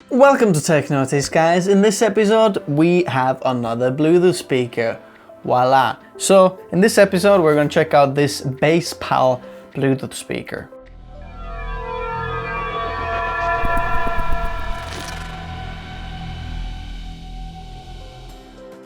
Welcome to Tech Notice, guys. In this episode we have another Bluetooth speaker. Voila! So in this episode we're going to check out this BassPal Bluetooth speaker.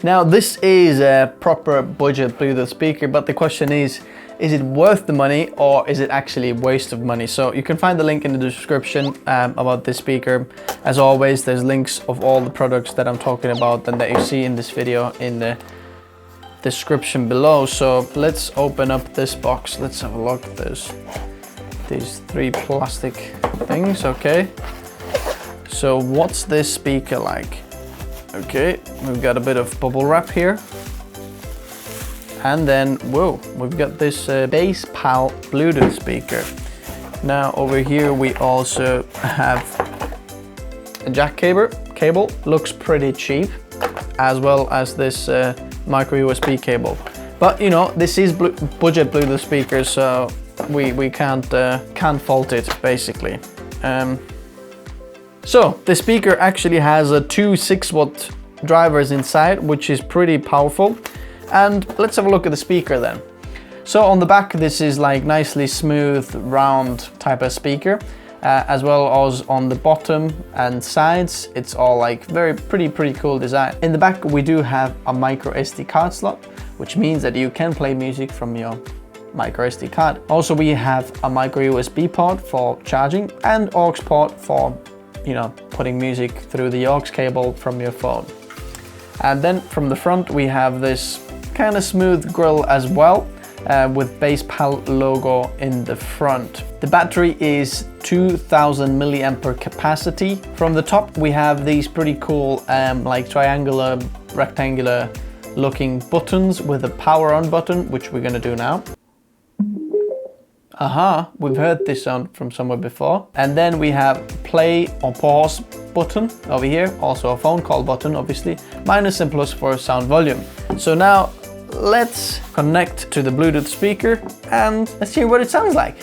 Now this is a proper budget Bluetooth speaker, but the question is it worth the money or is it actually a waste of money? So you can find the link in the description about this speaker. As always, there's links of all the products that I'm talking about and that you see in this video in the description below. So let's open up this box. Let's have a look. There's these three plastic things, okay. So what's this speaker like? Okay, we've got a bit of bubble wrap here. And then, whoa, we've got this BassPal Bluetooth speaker. Now over here we also have a jack cable, looks pretty cheap, as well as this micro USB cable. But you know, this is budget Bluetooth speakers, so we can't fault it basically. So the speaker actually has two 6-watt drivers inside, which is pretty powerful. And let's have a look at the speaker then. So on the back, this is like nicely smooth, round type of speaker, as well as on the bottom and sides, it's all like pretty cool design. In the back, we do have a micro SD card slot, which means that you can play music from your micro SD card. Also, we have a micro USB port for charging and aux port for, you know, putting music through the aux cable from your phone. And then from the front, we have this kind of smooth grille as well, with BassPal logo in the front. The battery is 2000 milliampere capacity. From the top, we have these pretty cool like triangular, rectangular looking buttons with a power on button, which we're gonna do now. Aha, we've heard this sound from somewhere before. And then we have play or pause button over here, also a phone call button, obviously, minus and plus for sound volume. So now let's connect to the Bluetooth speaker and let's hear what it sounds like.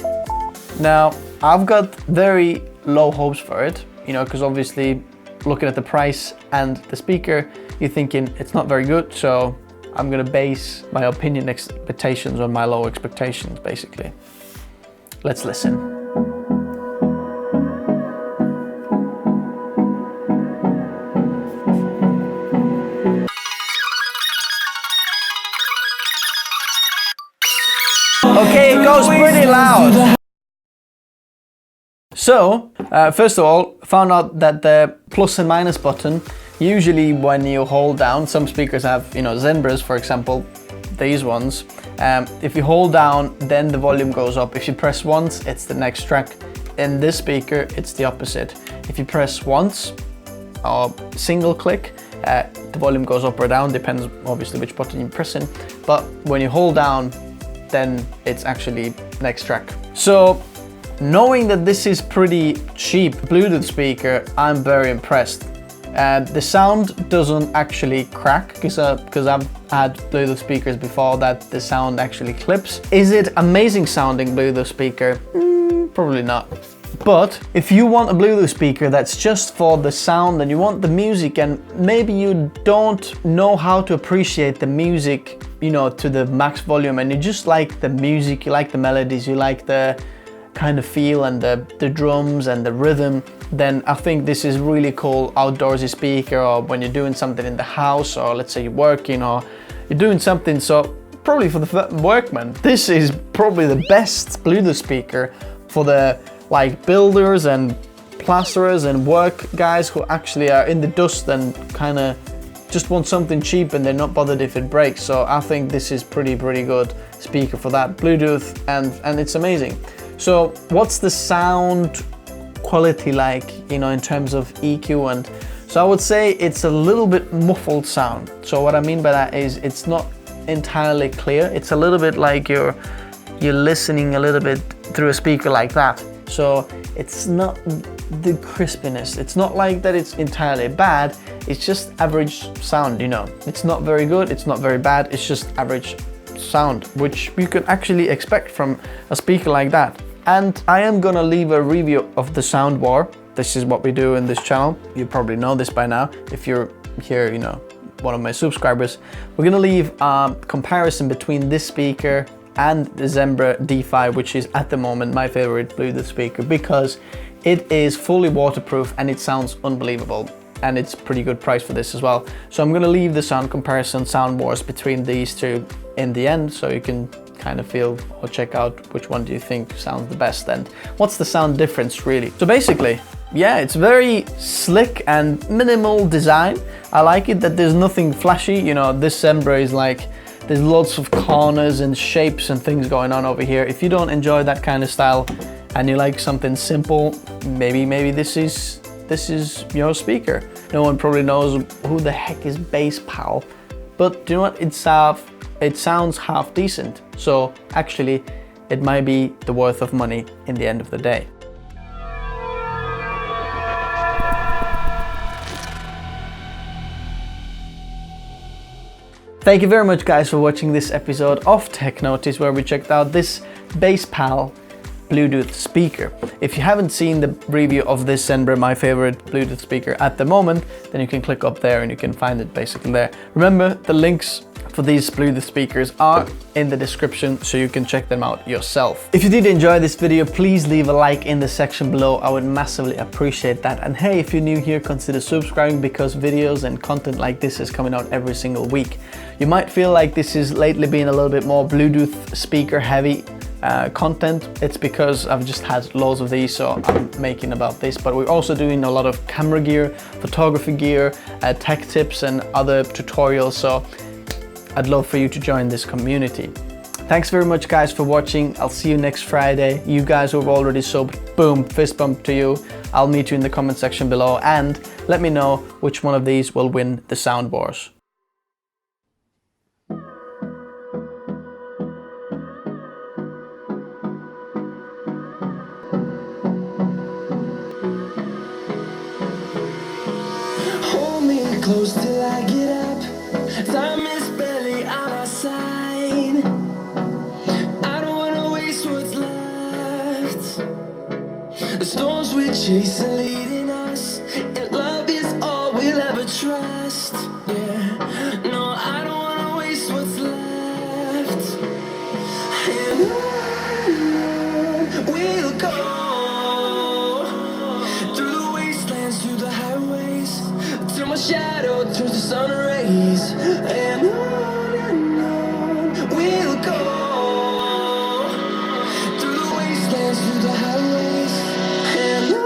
Now, I've got very low hopes for it, you know, because obviously looking at the price and the speaker, you're thinking it's not very good. So I'm gonna base my opinion expectations on my low expectations, basically. Let's listen. Okay, it goes pretty loud. So, first of all, found out that the plus and minus button, usually when you hold down, some speakers have, you know, Zenbras, for example, these ones. If you hold down, then the volume goes up. If you press once, it's the next track. In this speaker, it's the opposite. If you press once or single click, the volume goes up or down, depends obviously which button you're pressing. But when you hold down, then it's actually next track. So knowing that this is pretty cheap Bluetooth speaker, I'm very impressed. The sound doesn't actually crack because I've had Bluetooth speakers before that the sound actually clips. Is it amazing sounding Bluetooth speaker? Probably not. But if you want a Bluetooth speaker that's just for the sound and you want the music and maybe you don't know how to appreciate the music, you know, to the max volume, and you just like the music, you like the melodies, you like the kind of feel and the drums and the rhythm, then I think this is really cool outdoorsy speaker, or when you're doing something in the house, or let's say you're working or you're doing something. So probably for the workman, this is probably the best Bluetooth speaker for the like builders and plasterers and work guys who actually are in the dust and kind of just want something cheap and they're not bothered if it breaks. So I think this is pretty good speaker for that, Bluetooth, and it's amazing. So what's the sound quality like, you know, in terms of EQ? And so I would say it's a little bit muffled sound. So what I mean by that is it's not entirely clear. It's a little bit like you're listening a little bit through a speaker like that. So it's not the crispiness. It's not like that it's entirely bad. It's just average sound, you know. It's not very good, it's not very bad. It's just average sound, which you can actually expect from a speaker like that. And I am gonna leave a review of the soundbar this is what we do in this channel. You probably know this by now if you're here, you know, one of my subscribers. We're gonna leave a comparison between this speaker and the Zembra D5, which is at the moment my favorite Bluetooth speaker because it is fully waterproof and it sounds unbelievable. And it's pretty good price for this as well. So I'm gonna leave the sound comparison, sound wars between these two in the end, so you can kind of feel or check out which one do you think sounds the best and what's the sound difference really. So basically, yeah, it's very slick and minimal design. I like it that there's nothing flashy. You know, this Zembra is like, there's lots of corners and shapes and things going on over here. If you don't enjoy that kind of style and you like something simple, maybe this is your speaker. No one probably knows who the heck is BassPal, but do you know what? It sounds half decent. So actually, it might be the worth of money in the end of the day. Thank you very much guys for watching this episode of Tech Notice where we checked out this BassPal Bluetooth speaker. If you haven't seen the review of this Zembra, my favorite Bluetooth speaker at the moment, then you can click up there and you can find it basically there. Remember, the links for these Bluetooth speakers are in the description so you can check them out yourself. If you did enjoy this video, please leave a like in the section below. I would massively appreciate that. And hey, if you're new here, consider subscribing because videos and content like this is coming out every single week. You might feel like this has lately been a little bit more Bluetooth speaker heavy content. It's because I've just had loads of these, so I'm making about this, but we're also doing a lot of camera gear, photography gear, tech tips and other tutorials, so I'd love for you to join this community. Thanks very much guys for watching. I'll see you next Friday. You guys who have already subbed, boom, fist bump to you. I'll meet you in the comment section below and let me know which one of these will win the sound wars. Close till I get up. Time is barely on our side. I don't wanna waste what's left. The storms we chase are leading us, and love is all we'll ever trust. Yeah, no, I don't wanna waste what's left. And on we'll go through the wastelands, through the highways, till my shadow turns to sun rays. And on we'll go through the wastelands, through the highways. And on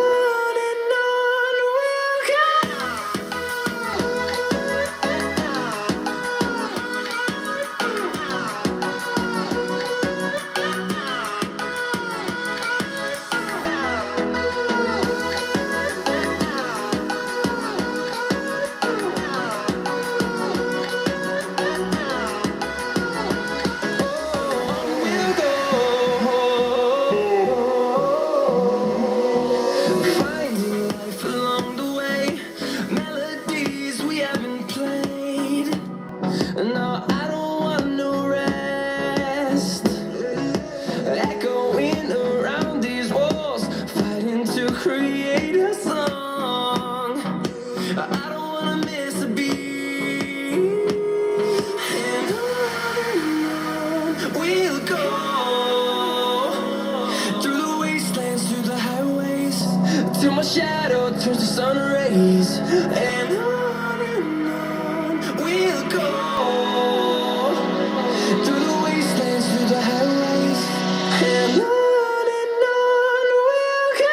we'll create a song. I don't wanna miss a beat. And on we'll go through the wastelands, through the highways, till my shadow turns to sun rays. And on we'll go through the wastelands, through the highways. And on we'll go.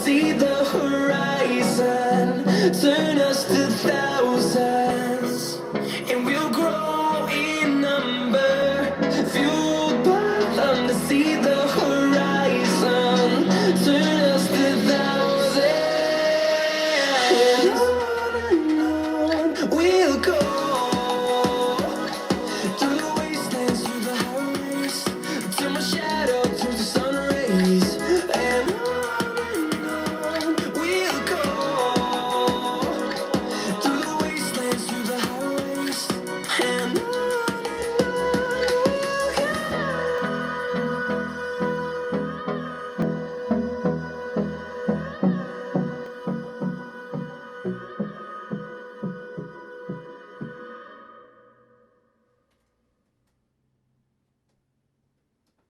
See the horizon turn us to thousands, and we'll grow